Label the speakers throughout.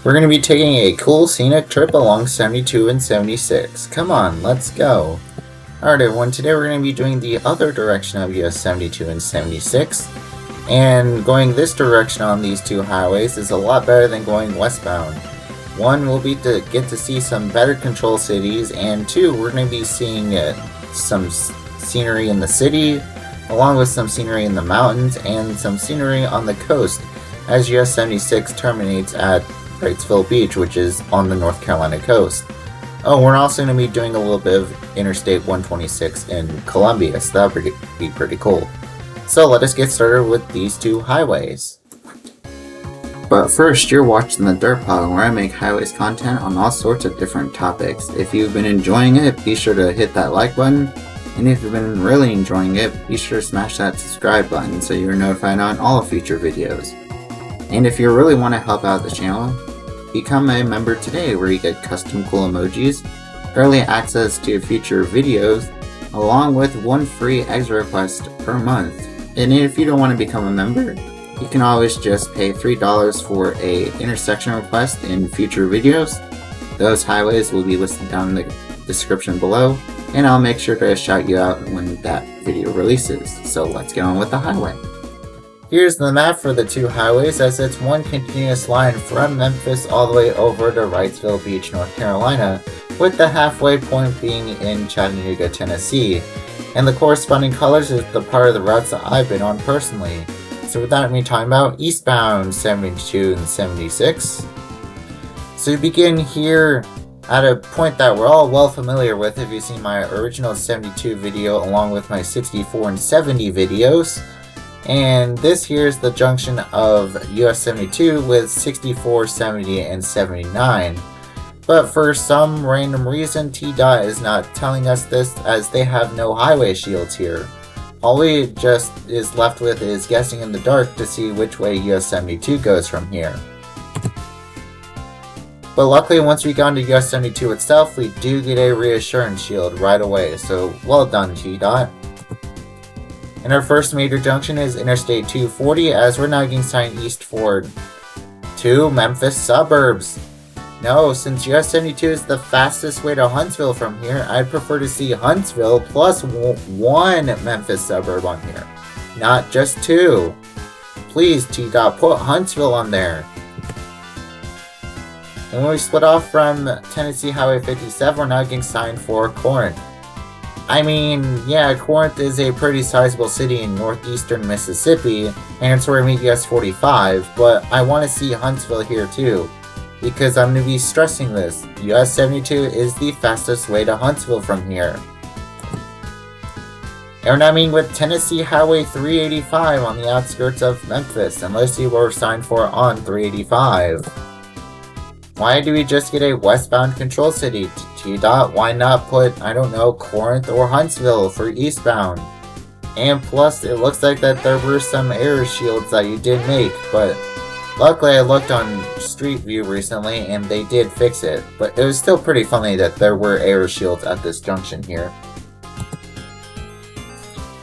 Speaker 1: We're going to be taking a cool scenic trip along 72 and 76. Come on, let's go. Alright everyone, today we're going to be doing the other direction of US 72 and 76. And going this direction on these two highways is a lot better than going westbound. One, we'll be to get to see some better control cities, and two, we're going to be seeing some scenery in the city, along with some scenery in the mountains, and some scenery on the coast, as US 76 terminates at Wrightsville Beach, which is on the North Carolina coast. Oh, we're also going to be doing a little bit of Interstate 126 in Columbia, so that would be pretty cool. So let us get started with these two highways. But first, you're watching The DerpHog, where I make highways content on all sorts of different topics. If you've been enjoying it, be sure to hit that like button. And if you've been really enjoying it, be sure to smash that subscribe button so you're notified on all future videos. And if you really want to help out the channel, become a member today, where you get custom cool emojis, early access to future videos, along with one free extra request per month. And if you don't want to become a member, you can always just pay $3 for a intersection request in future videos. Those highways will be listed down in the description below, and I'll make sure to shout you out when that video releases. So let's get on with the highway. Here's the map for the two highways, as it's one continuous line from Memphis all the way over to Wrightsville Beach, North Carolina, with the halfway point being in Chattanooga, Tennessee. And the corresponding colors is the part of the routes that I've been on personally. So without me talking about eastbound 72 and 76. So we begin here at a point that we're all well familiar with if you've seen my original 72 video along with my 64 and 70 videos. And this here is the junction of US 72 with 64, 70, and 79. But for some random reason, TDOT is not telling us this, as they have no highway shields here. All we just is left with is guessing in the dark to see which way US 72 goes from here. But luckily, once we got into US 72 itself, we do get a reassurance shield right away, so well done, TDOT. And our first major junction is Interstate 240, as we're now getting signed east for two Memphis suburbs. No, since US 72 is the fastest way to Huntsville from here, I'd prefer to see Huntsville plus one Memphis suburb on here, not just two. Please, TDOT, put Huntsville on there. And when we split off from Tennessee Highway 57, we're now getting signed for Corinth. I mean, yeah, Corinth is a pretty sizable city in northeastern Mississippi, and it's where we meet US 45, but I want to see Huntsville here too, because I'm going to be stressing this. US 72 is the fastest way to Huntsville from here. And we're now meeting with Tennessee Highway 385 on the outskirts of Memphis, and let's see what we're signed for on 385. Why do we just get a westbound control city? TDOT, why not put, I don't know, Corinth or Huntsville for eastbound? And plus, it looks like that there were some error shields that you did make, but luckily I looked on Street View recently and they did fix it. But it was still pretty funny that there were error shields at this junction here.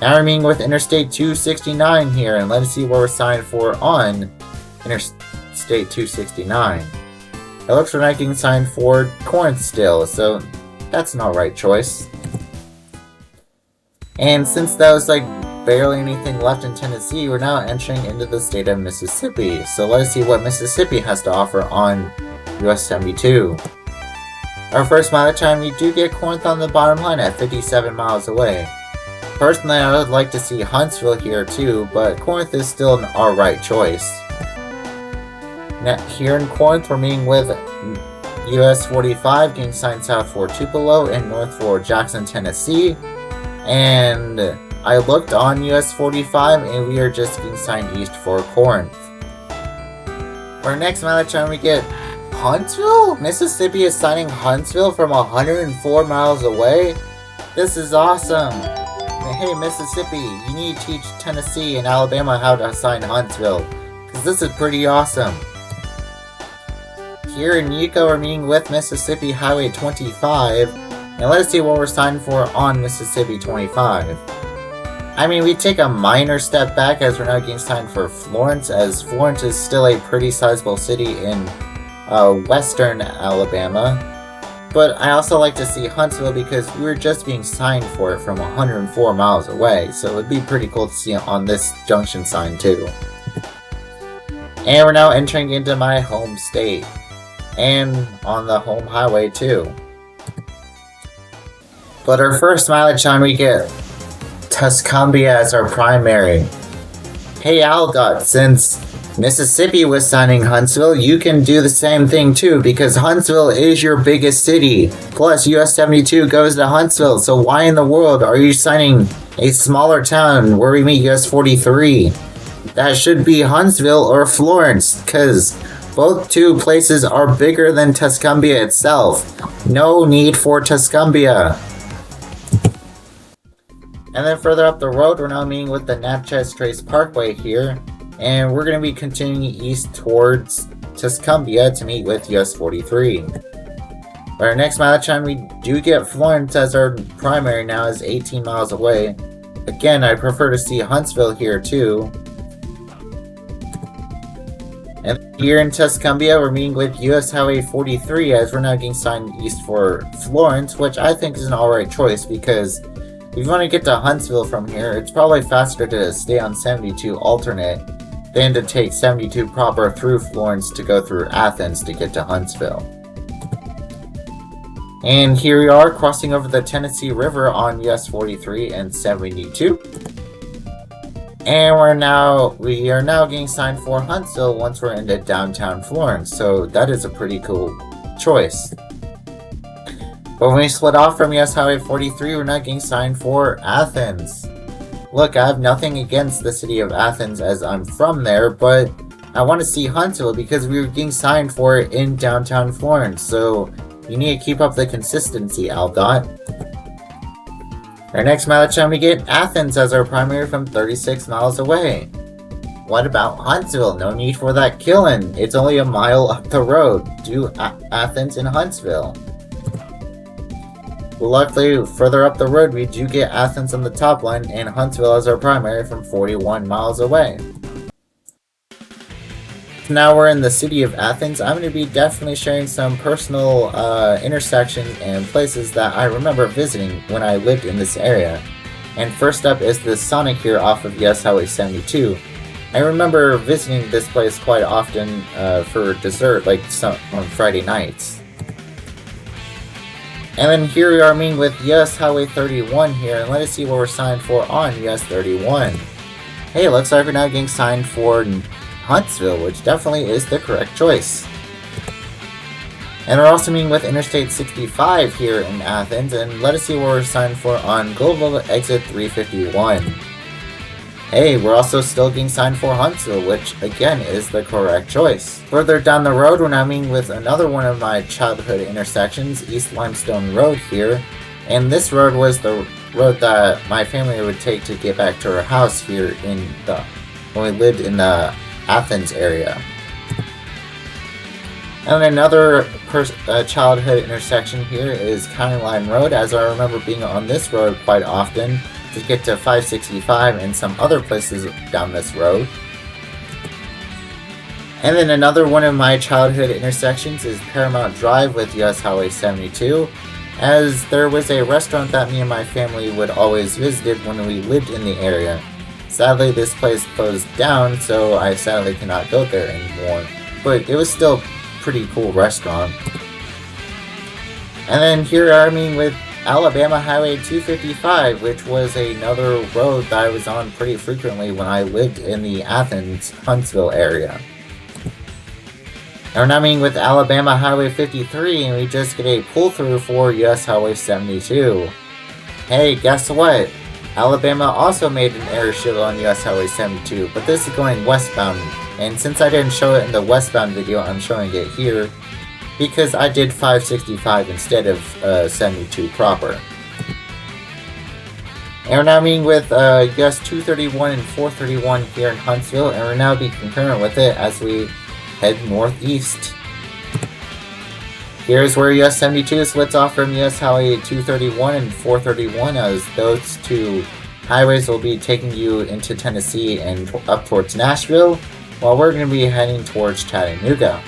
Speaker 1: Now we're meeting with Interstate 269 here, and let's see what we're signed for on Interstate 269. It looks like I'm getting signed for Corinth still, so that's an alright choice. And since that was like barely anything left in Tennessee, we're now entering into the state of Mississippi. So let's see what Mississippi has to offer on US 72. Our first mile time, we do get Corinth on the bottom line at 57 miles away. Personally, I would like to see Huntsville here too, but Corinth is still an alright choice. Now, here in Corinth, we're meeting with US 45, getting signed south for Tupelo and north for Jackson, Tennessee. And I looked on US 45 and we are just getting signed east for Corinth. For our next mileage time, we get Huntsville? Mississippi is signing Huntsville from 104 miles away? This is awesome. Hey Mississippi, you need to teach Tennessee and Alabama how to assign Huntsville, because this is pretty awesome. Here in Yucca, we're meeting with Mississippi Highway 25, and let's see what we're signed for on Mississippi 25. I mean, we take a minor step back as we're now getting signed for Florence, as Florence is still a pretty sizable city in western Alabama. But I also like to see Huntsville because we were just being signed for it from 104 miles away, so it'd be pretty cool to see it on this junction sign too. And we're now entering into my home state, and on the home highway too. But our first mileage time we get Tuscumbia as our primary. Hey Aldot, since Mississippi was signing Huntsville, you can do the same thing too, because Huntsville is your biggest city. Plus, US 72 goes to Huntsville, so why in the world are you signing a smaller town where we meet US 43? That should be Huntsville or Florence, because both two places are bigger than Tuscumbia itself. No need for Tuscumbia. And then further up the road, we're now meeting with the Natchez Trace Parkway here. And we're going to be continuing east towards Tuscumbia to meet with US 43. But our next mileage time, we do get Florence as our primary now, is 18 miles away. Again, I prefer to see Huntsville here too. And here in Tuscumbia, we're meeting with US Highway 43 as we're now getting signed east for Florence, which I think is an alright choice because if you want to get to Huntsville from here, it's probably faster to stay on 72 alternate than to take 72 proper through Florence to go through Athens to get to Huntsville. And here we are crossing over the Tennessee River on US 43 and 72. And we are now getting signed for Huntsville once we're into downtown Florence, so that is a pretty cool choice. But when we split off from US Highway 43, we're now getting signed for Athens. Look, I have nothing against the city of Athens as I'm from there, but I want to see Huntsville because we were getting signed for it in downtown Florence, so you need to keep up the consistency, Aldot. Our next mileage time we get Athens as our primary from 36 miles away. What about Huntsville? No need for that killing. It's only a mile up the road. Do Athens and Huntsville. Luckily, further up the road, we do get Athens on the top line and Huntsville as our primary from 41 miles away. Now we're in the city of Athens. I'm going to be definitely sharing some personal intersections and places that I remember visiting when I lived in this area. And first up is the Sonic here off of US Highway 72. I remember visiting this place quite often for dessert, like on Friday nights. And then here we are meeting with US Highway 31 here, and let us see what we're signed for on US 31. Hey, looks like we're now getting signed for Huntsville, which definitely is the correct choice. And we're also meeting with Interstate 65 here in Athens, and let us see what we're signed for on Global Exit 351. Hey, we're also still getting signed for Huntsville, which again is the correct choice. Further down the road, we're now meeting with another one of my childhood intersections, East Limestone Road here. And this road was the road that my family would take to get back to our house here when we lived in the Athens area. And another childhood intersection here is County Line Road, as I remember being on this road quite often to get to 565 and some other places down this road. And then another one of my childhood intersections is Paramount Drive with US Highway 72, as there was a restaurant that me and my family would always visit when we lived in the area. Sadly, this place closed down, so I sadly cannot go there anymore, but it was still a pretty cool restaurant. And then here I'm meeting with Alabama Highway 255, which was another road that I was on pretty frequently when I lived in the Athens-Huntsville area. And we're now meeting with Alabama Highway 53, and we just get a pull-through for US Highway 72. Hey, guess what? Alabama also made an air shield on US Highway 72, but this is going westbound, and since I didn't show it in the westbound video, I'm showing it here, because I did 565 instead of 72 proper. And we're now meeting with US 231 and 431 here in Huntsville, and we're now be concurrent with it as we head northeast. Here's where US 72 splits off from US Highway 231 and 431, as those two highways will be taking you into Tennessee and up towards Nashville, while we're going to be heading towards Chattanooga.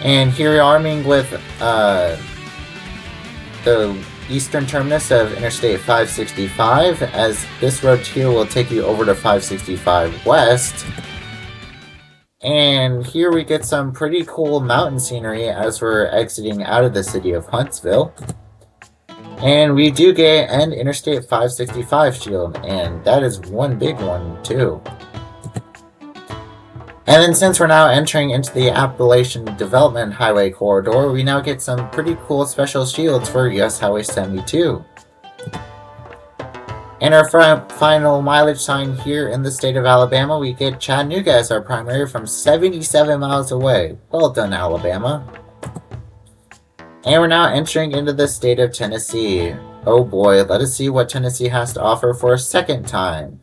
Speaker 1: And here we are arming with the eastern terminus of Interstate 565, as this road here will take you over to 565 West. And here we get some pretty cool mountain scenery as we're exiting out of the city of Huntsville. And we do get an Interstate 565 shield, and that is one big one too. And then since we're now entering into the Appalachian Development Highway Corridor, we now get some pretty cool special shields for US Highway 72. And our final mileage sign here in the state of Alabama, we get Chattanooga as our primary from 77 miles away. Well done, Alabama. And we're now entering into the state of Tennessee. Oh boy, let us see what Tennessee has to offer for a second time.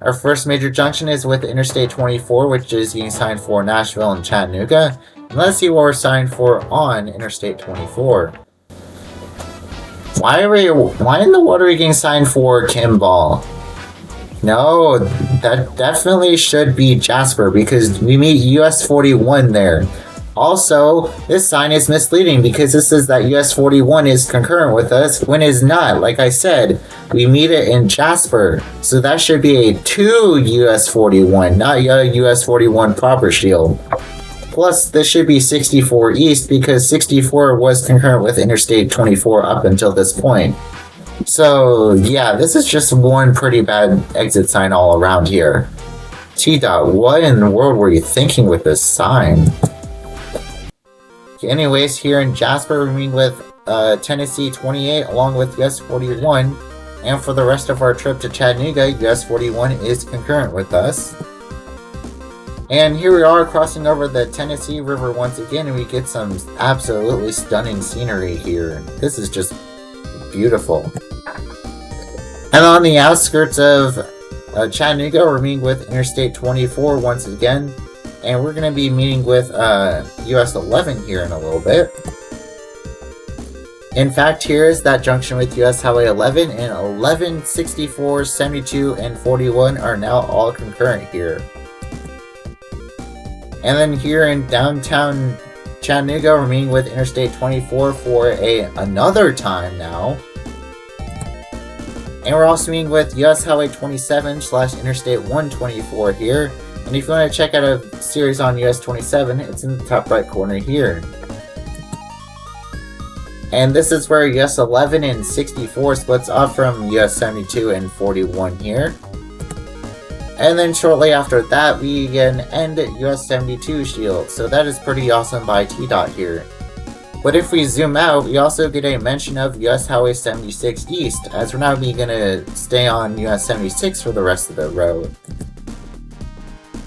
Speaker 1: Our first major junction is with Interstate 24, which is being signed for Nashville and Chattanooga. And let's see what we're signed for on Interstate 24. Why in the world are we getting signed for Kimball? No, that definitely should be Jasper because we meet US 41 there. Also, this sign is misleading because this says that US 41 is concurrent with us when it's not. Like I said, we meet it in Jasper. So that should be a 2 US 41, not a US 41 proper shield. Plus, this should be 64 East because 64 was concurrent with Interstate 24 up until this point. So, yeah, this is just one pretty bad exit sign all around here. T-Dot, what in the world were you thinking with this sign? Anyways, here in Jasper, we're meeting with Tennessee 28 along with US 41. And for the rest of our trip to Chattanooga, US 41 is concurrent with us. And here we are crossing over the Tennessee River once again, and we get some absolutely stunning scenery here. This is just beautiful. And on the outskirts of Chattanooga, we're meeting with Interstate 24 once again. And we're going to be meeting with US 11 here in a little bit. In fact, here is that junction with US Highway 11, and 11, 64, 72, and 41 are now all concurrent here. And then here in downtown Chattanooga, we're meeting with Interstate 24 for another time now. And we're also meeting with US Highway 27 / Interstate 124 here. And if you want to check out a series on US 27, it's in the top right corner here. And this is where US 11 and 64 splits off from US 72 and 41 here. And then shortly after that, we get an end US 72 shield, so that is pretty awesome by T-Dot here. But if we zoom out, we also get a mention of US Highway 76 East, as we're now going to stay on US 76 for the rest of the road.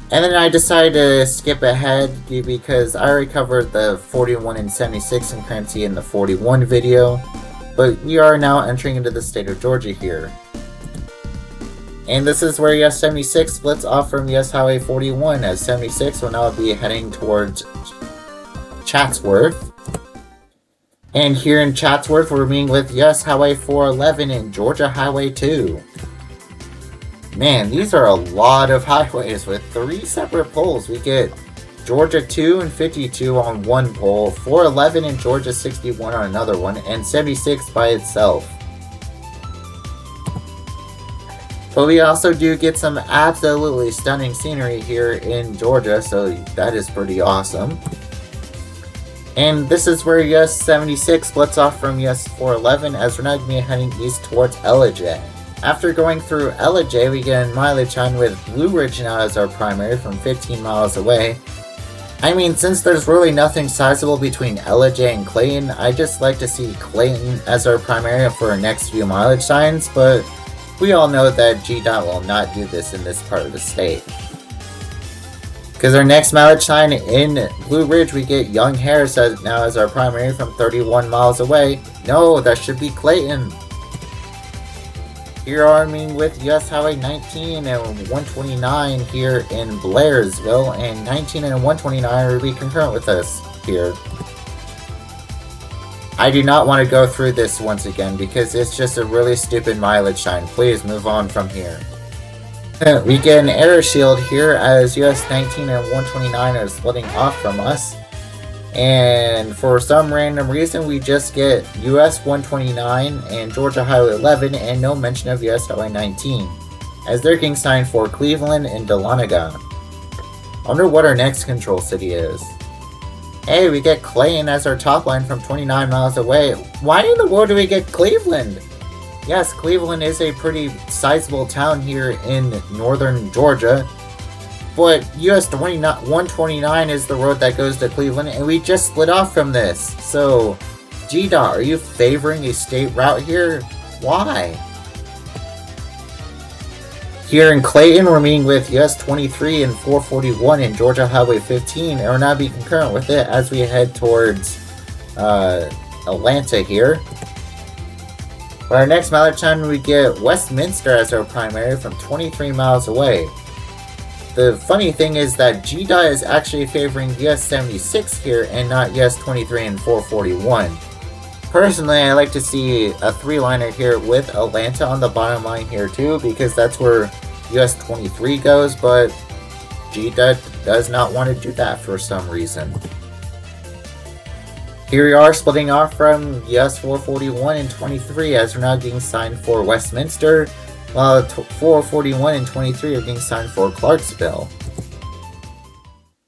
Speaker 1: And then I decided to skip ahead because I already covered the 41 and 76 concurrency in the 41 video, but we are now entering into the state of Georgia here. And this is where US 76 splits off from US Highway 41, as 76 will now be heading towards Chatsworth. And here in Chatsworth, we're meeting with US Highway 411 and Georgia Highway 2. Man, these are a lot of highways with 3 separate poles. We get Georgia 2 and 52 on one pole, 411 and Georgia 61 on another one, and 76 by itself. But we also do get some absolutely stunning scenery here in Georgia, so that is pretty awesome. And this is where US 76 splits off from US 411, as we're now going to be heading east towards Ellijay. After going through Ellijay, we get a mileage sign with Blue Ridge now as our primary from 15 miles away. I mean, since there's really nothing sizable between Ellijay and Clayton, I just like to see Clayton as our primary for our next few mileage signs, but we all know that GDOT will not do this in this part of the state. Because our next mileage sign in Blue Ridge, we get Young Harris now as our primary from 31 miles away. No, that should be Clayton. Here are we with US Highway 19 and 129 here in Blairsville, and 19 and 129 will be concurrent with us here. I do not want to go through this once again because it's just a really stupid mileage sign. Please move on from here. We get an air shield here as US 19 and 129 are splitting off from us. And for some random reason, we just get US 129 and Georgia Highway 11 and no mention of US Highway 19, as they're getting signed for Cleveland and Dahlonega. I wonder what our next control city is. Hey, we get Clayton as our top line from 29 miles away. Why in the world do we get Cleveland? Yes, Cleveland is a pretty sizable town here in northern Georgia, but US 129 is the road that goes to Cleveland, and we just split off from this. So, GDOT, are you favoring a state route here? Why? Here in Clayton, we're meeting with US 23 and 441 and Georgia Highway 15, and we're now be concurrent with it as we head towards Atlanta here. For our next mileage time, we get Westminster as our primary from 23 miles away. The funny thing is that GDOT is actually favoring US 76 here and not US 23 and 441. Personally, I like to see a three-liner here with Atlanta on the bottom line here too, because that's where US 23 goes, but GDOT does not want to do that for some reason. Here we are splitting off from US 441 and 23 as we're now getting signed for Westminster, while 441 and 23 are getting signed for Clarksville.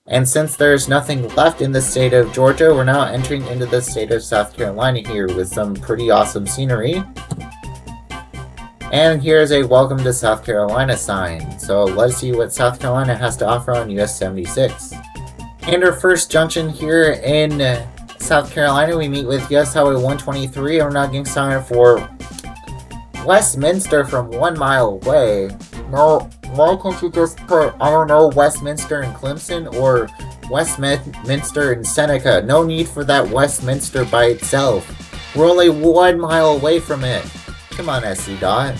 Speaker 1: And since there's nothing left in the state of Georgia, we're now entering into the state of South Carolina here with some pretty awesome scenery. And here's a welcome to South Carolina sign. So let's see what South Carolina has to offer on US 76. And our first junction here in South Carolina, we meet with US Highway 123, and we're now getting signed for Westminster from 1 mile away. No, why can't you just put, I don't know, Westminster and Clemson, or Westminster and Seneca? No need for that Westminster by itself. We're only 1 mile away from it. Come on, SC-Dot.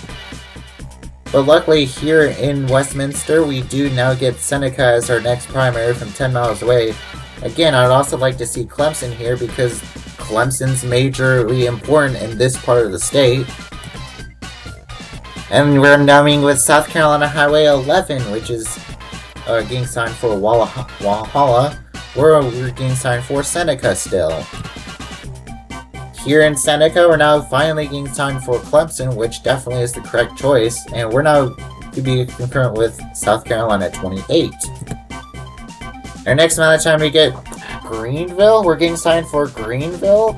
Speaker 1: But luckily here in Westminster, we do now get Seneca as our next primary from 10 miles away. Again, I'd also like to see Clemson here because Clemson's majorly important in this part of the state. And we're now meeting with South Carolina Highway 11, which is getting signed for Walhalla, where we're getting signed for Seneca still. Here in Seneca, we're now finally getting signed for Clemson, which definitely is the correct choice, and we're now to be concurrent with South Carolina 28. Our next amount of time we get Greenville. We're getting signed for Greenville.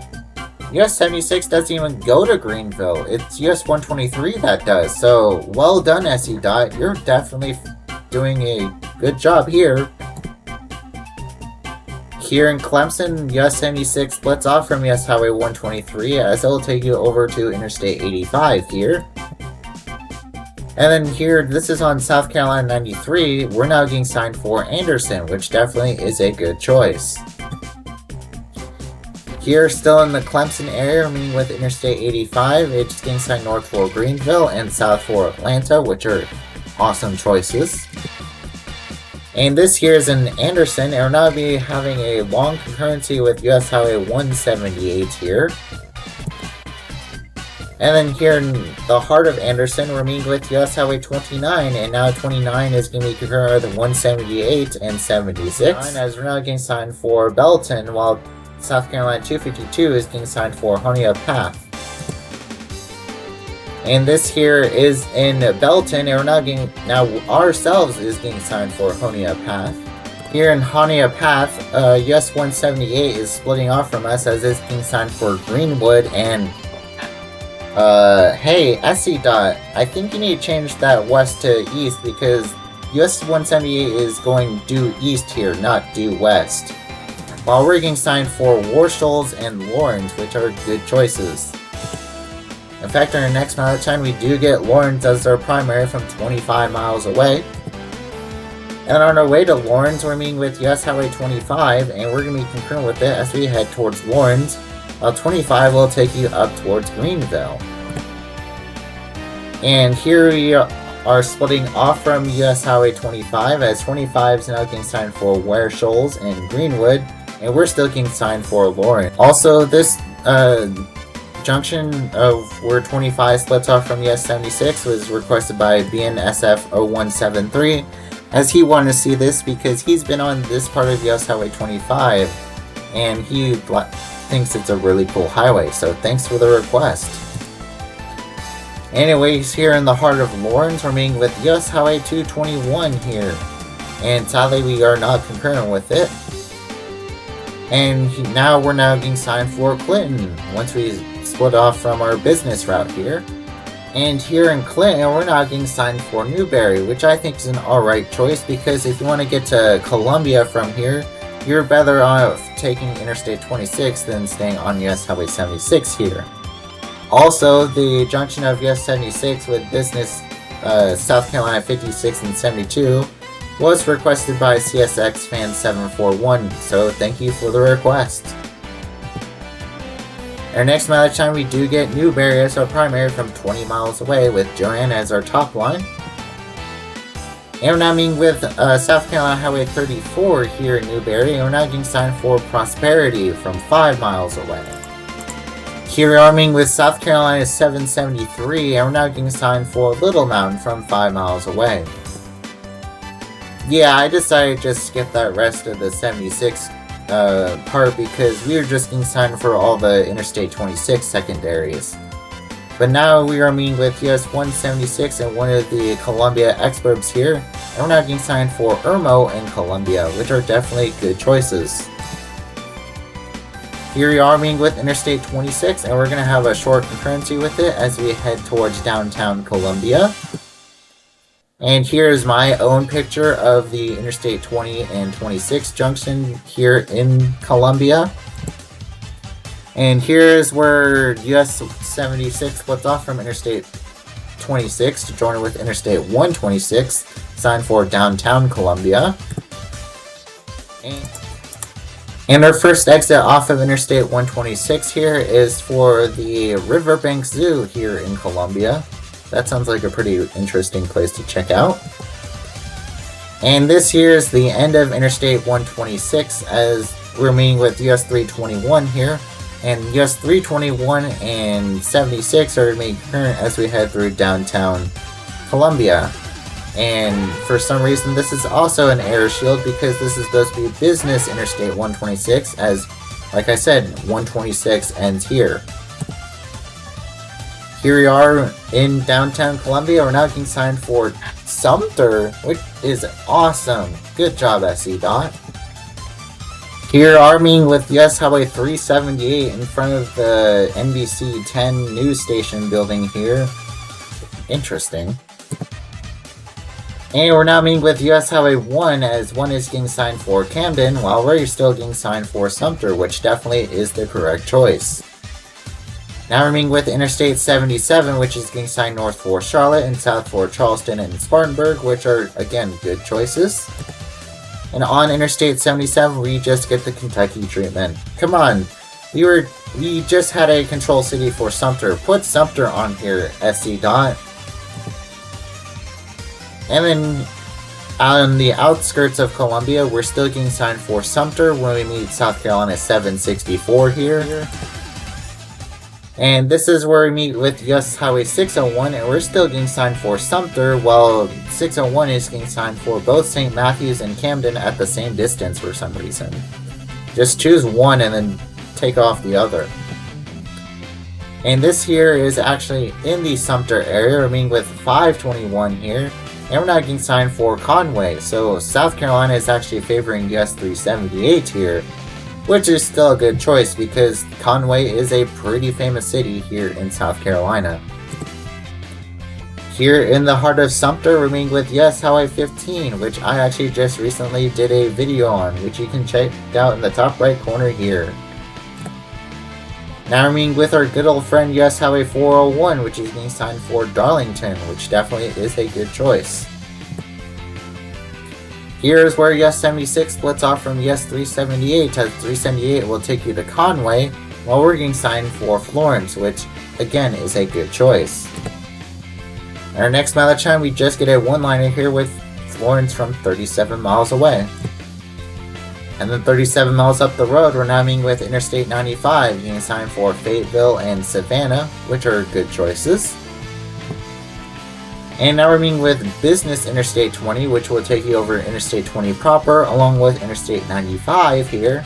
Speaker 1: US 76 doesn't even go to Greenville. It's US 123 that does. So, well done, SC-Dot. You're definitely doing a good job here. Here in Clemson, US 76 splits off from US Highway 123 as it'll take you over to Interstate 85 here. And then here, this is on South Carolina 93, we're now getting signed for Anderson, which definitely is a good choice. Here, still in the Clemson area, meeting with Interstate 85, it's getting signed north for Greenville and south for Atlanta, which are awesome choices. And this here is in Anderson, and we're now be having a long concurrency with US Highway 178 here. And then here in the heart of Anderson, we're meeting with US Highway 29, and now 29 is going to be concurrent with 178 and 76. As we're now getting signed for Belton, while South Carolina 252 is getting signed for Honia Path. And this here is in Belton, and we're now ourselves is getting signed for Honia Path. Here in Honia Path, US 178 is splitting off from us as it's getting signed for Greenwood, and hey, SC-Dot, I think you need to change that west to east because US 178 is going due east here, not due west. While we're getting signed for Warshoals and Lawrence, which are good choices. In fact, in our next amount of time, we do get Lawrence as our primary from 25 miles away. And on our way to Lawrence, we're meeting with US Highway 25, and we're going to be concurrent with it as we head towards Lawrence, while 25 will take you up towards Greenville. And here we are splitting off from US Highway 25, as 25 is now getting signed for Ware Shoals and Greenwood, and we're still getting signed for Lawrence. Also, this junction of where 25 splits off from US 76 was requested by BNSF 0173, as he wanted to see this because he's been on this part of US Highway 25 and he thinks it's a really cool highway, so thanks for the request. Anyways, here in the heart of Lawrence, we're meeting with US Highway 221 here, and sadly we are not concurrent with it. And we're now getting signed for Clinton once we split off from our business route here. And here in Clinton, we're now getting signed for Newberry, which I think is an alright choice because if you want to get to Columbia from here, you're better off taking Interstate 26 than staying on US Highway 76 here. Also, the junction of US 76 with business South Carolina 56 and 72 was requested by CSX fan 741, so thank you for the request. Our next mileage time, we do get Newberry as our primary from 20 miles away with Joanna as our top line. And we're now meeting with South Carolina Highway 34 here in Newberry, and we're now getting signed for Prosperity from 5 miles away. Here we are meeting with South Carolina 773, and we're now getting signed for Little Mountain from 5 miles away. Yeah, I decided to just skip that rest of the 76 part because we were just getting signed for all the Interstate 26 secondaries. But now we are meeting with US 176 and one of the Columbia exurbs here, and we're now getting signed for Irmo and Columbia, which are definitely good choices. Here we are meeting with Interstate 26, and we're going to have a short concurrency with it as we head towards downtown Columbia. And here's my own picture of the Interstate 20 and 26 junction here in Columbia. And here's where US 76 splits off from Interstate 26 to join with Interstate 126, signed for downtown Columbia. And our first exit off of Interstate 126 here is for the Riverbank Zoo here in Columbia. That sounds like a pretty interesting place to check out. And this here is the end of Interstate 126 as we're meeting with US 321 here. And US 321 and 76 are made current as we head through downtown Columbia. And for some reason this is also an air shield because this is supposed to be business Interstate 126 as, like I said, 126 ends here. Here we are in downtown Columbia. We're now getting signed for Sumter, which is awesome. Good job, SC Dot. Here are meeting with US Highway 378 in front of the NBC 10 news station building here. Interesting. And we're now meeting with US Highway 1 as one is getting signed for Camden while we're still getting signed for Sumter, which definitely is the correct choice. Now we're meeting with Interstate 77, which is getting signed north for Charlotte and south for Charleston and Spartanburg, which are, again, good choices. And on Interstate 77, we just get the Kentucky treatment. Come on, we just had a control city for Sumter. Put Sumter on here, SC Dot. And then on the outskirts of Columbia, we're still getting signed for Sumter when we meet South Carolina 764 here. And this is where we meet with US Highway 601, and we're still getting signed for Sumter, while 601 is getting signed for both St. Matthews and Camden at the same distance for some reason. Just choose one and then take off the other. And this here is actually in the Sumter area. We're meeting with 521 here, and we're now getting signed for Conway. So South Carolina is actually favoring US 378 here, which is still a good choice because Conway is a pretty famous city here in South Carolina. Here in the heart of Sumter, we're meeting with US Highway 15, which I actually just recently did a video on, which you can check out in the top right corner here. Now we're meeting with our good old friend US Highway 401, which is being signed for Darlington, which definitely is a good choice. Here's where US 76 splits off from US 378, as 378 will take you to Conway, while we're getting signed for Florence, which again is a good choice. Our next mileage time, we just get a one-liner here with Florence from 37 miles away. And then 37 miles up the road, we're now meeting with Interstate 95, getting assigned for Fayetteville and Savannah, which are good choices. And now we're meeting with Business Interstate 20, which will take you over Interstate 20 proper, along with Interstate 95 here.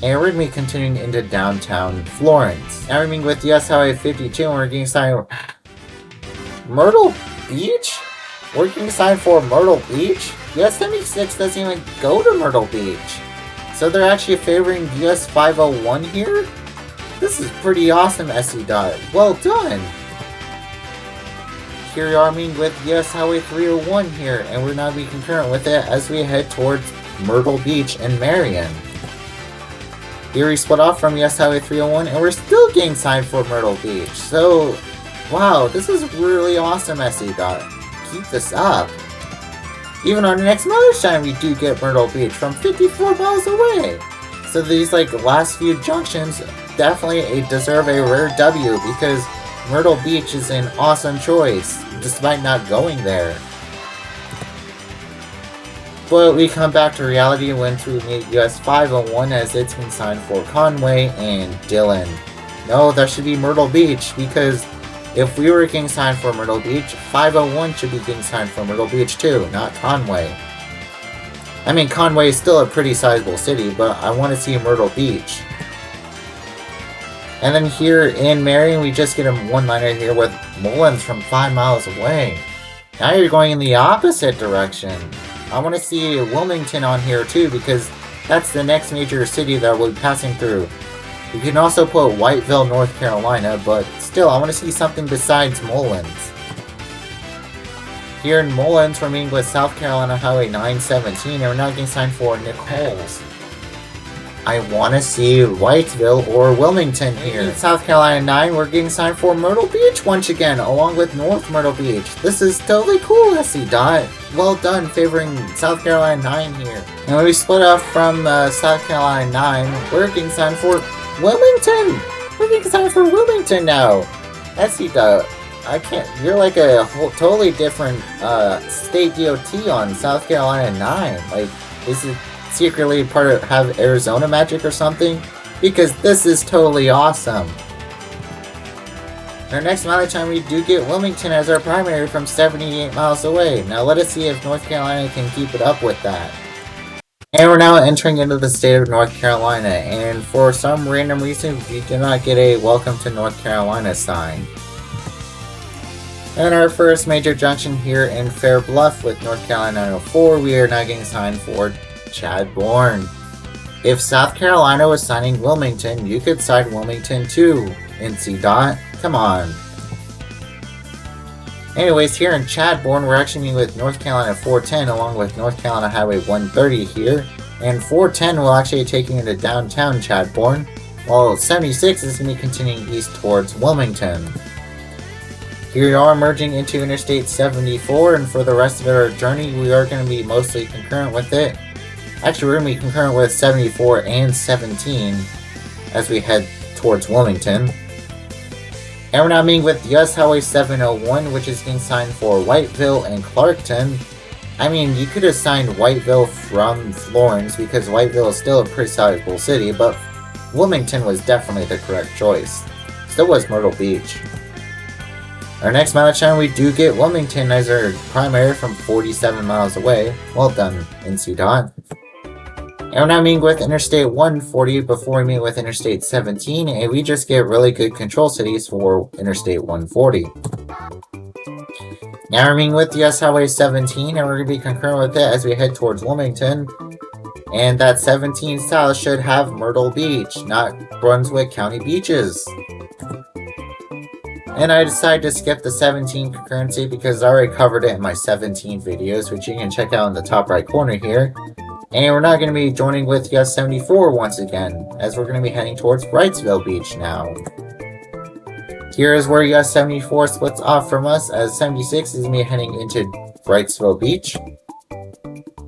Speaker 1: And we're going to be continuing into downtown Florence. Now we're meeting with US Highway 52, and we're getting assigned Myrtle Beach? We're getting assigned for Myrtle Beach? US 76 doesn't even go to Myrtle Beach. So they're actually favoring US 501 here? This is pretty awesome, SC Dot. Well done! Here we are meeting with US Highway 301 here, and we're now be concurrent with it as we head towards Myrtle Beach and Marion. Here we split off from US Highway 301, and we're still getting signed for Myrtle Beach. So, wow, this is really awesome, SC Dot. Keep this up. Even on the next Mother's Time, we do get Myrtle Beach from 54 miles away. So these last few junctions definitely deserve a rare W because Myrtle Beach is an awesome choice, despite not going there. But we come back to reality when we meet US 501 as it's been signed for Conway and Dillon. No, that should be Myrtle Beach because if we were getting signed for Myrtle Beach, 501 should be getting signed for Myrtle Beach too, not Conway. I mean, Conway is still a pretty sizable city, but I want to see Myrtle Beach. And then here in Marion, we just get a one-liner here with Mullins from 5 miles away. Now you're going in the opposite direction. I want to see Wilmington on here too, because that's the next major city that we'll be passing through. You can also put Whiteville, North Carolina, but still, I want to see something besides Mullins. Here in Mullins, we're meeting with South Carolina Highway 917, and we're now getting signed for Nichols. I want to see Whiteville or Wilmington here. In South Carolina 9, we're getting signed for Myrtle Beach once again, along with North Myrtle Beach. This is totally cool, SC Dot. Well done favoring South Carolina 9 here. And when we split off from South Carolina 9, we're getting signed for Wilmington! We're getting signed for Wilmington now! SC Dot, I can't, you're like a totally different state DOT on South Carolina 9. Like, is it secretly part of have Arizona magic or something? Because this is totally awesome. Our next amount of time we do get Wilmington as our primary from 78 miles away. Now let us see if North Carolina can keep it up with that. And we're now entering into the state of North Carolina, and for some random reason we do not get a Welcome to North Carolina sign. And our first major junction here in Fair Bluff with North Carolina 904, we are now getting signed for Chadbourne. If South Carolina was signing Wilmington, you could sign Wilmington too, NC Dot. Come on. Anyways, here in Chadbourne, we're actually meeting with North Carolina 410 along with North Carolina Highway 130 here. And 410 will actually take you into downtown Chadbourne, while 76 is going to be continuing east towards Wilmington. Here we are merging into Interstate 74, and for the rest of our journey, we are going to be mostly concurrent with it. Actually, we're going to be concurrent with 74 and 17 as we head towards Wilmington. And we're now meeting with US Highway 701, which is being signed for Whiteville and Clarkton. I mean, you could have signed Whiteville from Florence because Whiteville is still a pretty sizable city, but Wilmington was definitely the correct choice. Still was Myrtle Beach. Our next mile time, we do get Wilmington as our primary from 47 miles away. Well done, NC Dot. And we're now meeting with Interstate 140 before we meet with Interstate 17, and we just get really good control cities for Interstate 140. Now we're meeting with US Highway 17, and we're going to be concurrent with it as we head towards Wilmington. And that 17 south should have Myrtle Beach, not Brunswick County beaches. And I decided to skip the 17 concurrency because I already covered it in my 17 videos, which you can check out in the top right corner here. And we're now going to be joining with US 74 once again, as we're going to be heading towards Wrightsville Beach now. Here is where US 74 splits off from us, as 76 is me heading into Wrightsville Beach.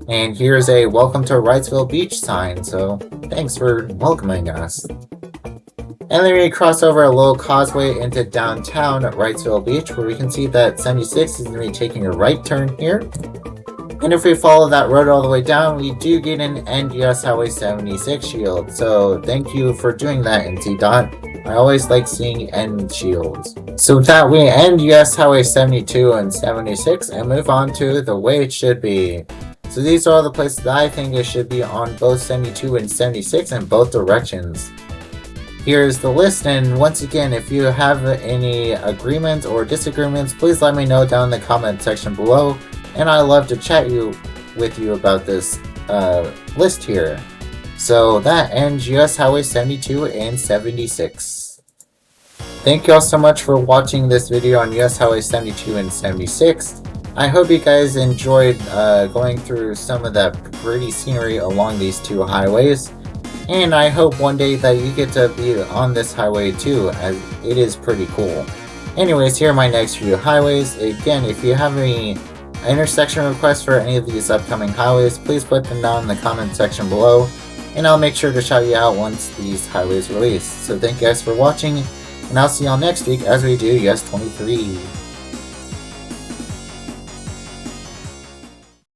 Speaker 1: And here's a Welcome to Wrightsville Beach sign, so thanks for welcoming us. And then we cross over a little causeway into downtown Wrightsville Beach, where we can see that 76 is going to be taking a right turn here. And if we follow that road all the way down, we do get an End US Highway 76 shield. So thank you for doing that, NC Dot. I always like seeing end shields. So with that, we end US Highway 72 and 76 and move on to the way it should be. So these are all the places that I think it should be on both 72 and 76 in both directions. Here's the list, and once again, if you have any agreements or disagreements, please let me know down in the comment section below, and I'd love to chat with you about this list here. So that ends US Highway 72 and 76. Thank you all so much for watching this video on US Highway 72 and 76. I hope you guys enjoyed going through some of that pretty scenery along these two highways. And I hope one day that you get to be on this highway too, as it is pretty cool. Anyways, here are my next few highways. Again, if you have any intersection requests for any of these upcoming highways, please put them down in the comment section below, and I'll make sure to shout you out once these highways release. So thank you guys for watching, and I'll see y'all next week as we do US 23.